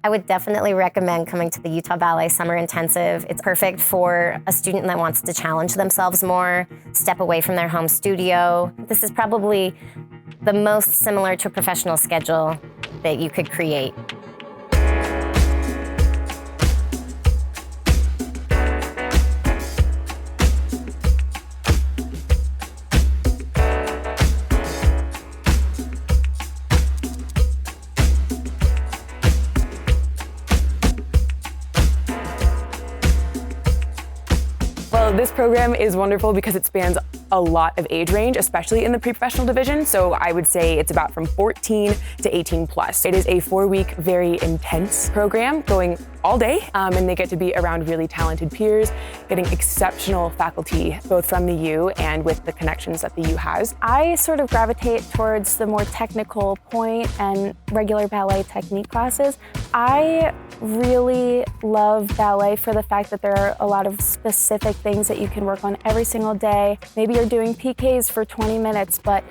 I would definitely recommend coming to the Utah Ballet Summer Intensive. It's perfect for a student that wants to challenge themselves more, step away from their home studio. This is probably the most similar to a professional schedule that you could create. Well, this program is wonderful because it spans a lot of age range, especially in the pre-professional division. So I would say it's about from 14 to 18 plus. It is a 4-week, very intense program going all day, and they get to be around really talented peers, getting exceptional faculty, both from the U and with the connections that the U has. I sort of gravitate towards the more technical point and regular ballet technique classes. I really love ballet for the fact that there are a lot of specific things that you can work on every single day. Maybe you're doing PKs for 20 minutes, but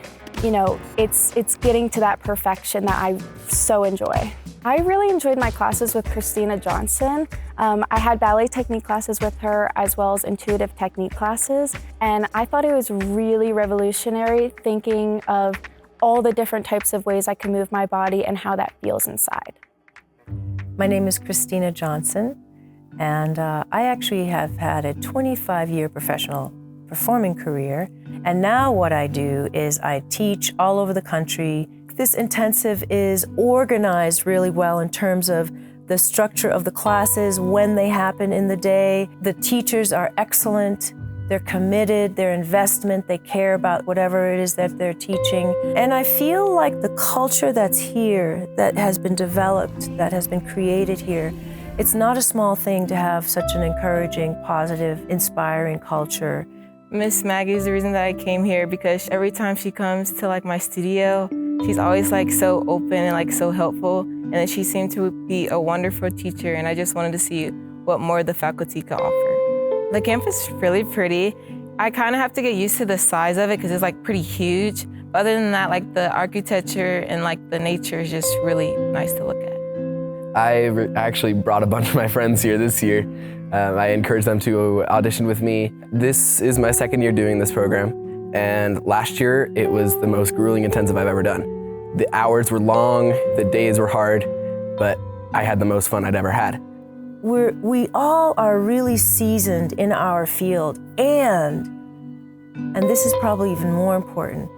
you know, it's getting to that perfection that I so enjoy. I really enjoyed my classes with Christina Johnson. I had ballet technique classes with her as well as intuitive technique classes, and I thought it was really revolutionary thinking of all the different types of ways I can move my body and how that feels inside. My name is Christina Johnson, and I actually have had a 25-year professional performing career, and now what I do is I teach all over the country. This intensive is organized really well in terms of the structure of the classes, when they happen in the day. The teachers are excellent. They're committed, their investment, they care about whatever it is that they're teaching. And I feel like the culture that's here, that has been developed, that has been created here, it's not a small thing to have such an encouraging, positive, inspiring culture. Miss Maggie is the reason that I came here because every time she comes to like my studio, she's always like so open and like so helpful. And then she seemed to be a wonderful teacher, and I just wanted to see what more the faculty could offer. The campus is really pretty. I kind of have to get used to the size of it because it's like pretty huge. But other than that, like the architecture and like the nature is just really nice to look at. I actually brought a bunch of my friends here this year. I encouraged them to audition with me. This is my second year doing this program, and last year it was the most grueling intensive I've ever done. The hours were long, the days were hard, but I had the most fun I'd ever had. We all are really seasoned in our field, and this is probably even more important,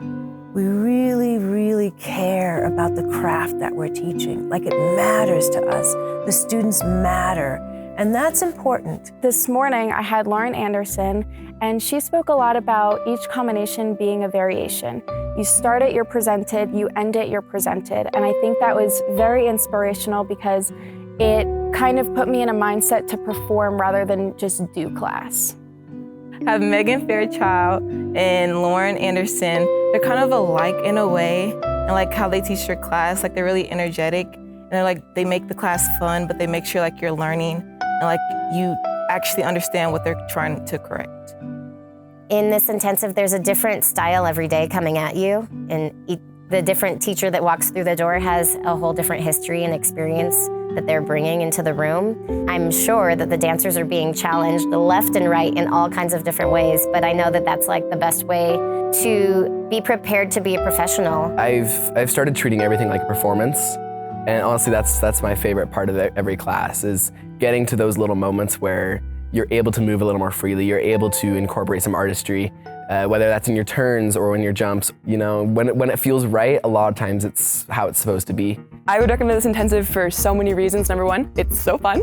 we really, really care about the craft that we're teaching. Like, it matters to us. The students matter, and that's important. This morning I had Lauren Anderson, and she spoke a lot about each combination being a variation. You start it, you're presented, you end it, you're presented. And I think that was very inspirational because it kind of put me in a mindset to perform rather than just do class. I have Megan Fairchild and Lauren Anderson. They're kind of alike in a way, and like how they teach their class, like they're really energetic, and they're like, they make the class fun, but they make sure like you're learning and like you actually understand what they're trying to correct. In this intensive, there's a different style every day coming at you, and the different teacher that walks through the door has a whole different history and experience that they're bringing into the room. I'm sure that the dancers are being challenged left and right in all kinds of different ways, but I know that that's like the best way to be prepared to be a professional. I've started treating everything like a performance, and honestly that's my favorite part of every class, is getting to those little moments where you're able to move a little more freely, you're able to incorporate some artistry, whether that's in your turns or in your jumps. You know, when it feels right, a lot of times it's how it's supposed to be. I would recommend this intensive for so many reasons. Number one, it's so fun.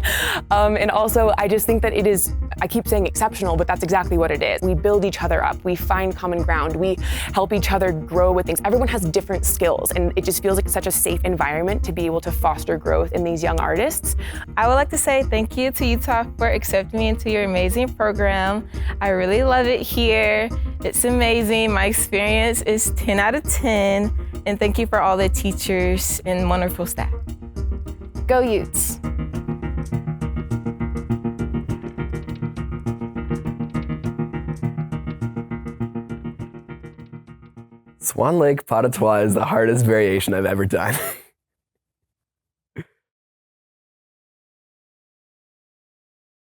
And also, I just think that it is, I keep saying exceptional, but that's exactly what it is. We build each other up, we find common ground, we help each other grow with things. Everyone has different skills, and it just feels like such a safe environment to be able to foster growth in these young artists. I would like to say thank you to Utah for accepting me into your amazing program. I really love it here. It's amazing. My experience is 10 out of 10. And thank you for all the teachers and wonderful staff. Go Utes! Swan Lake pas de trois is the hardest variation I've ever done.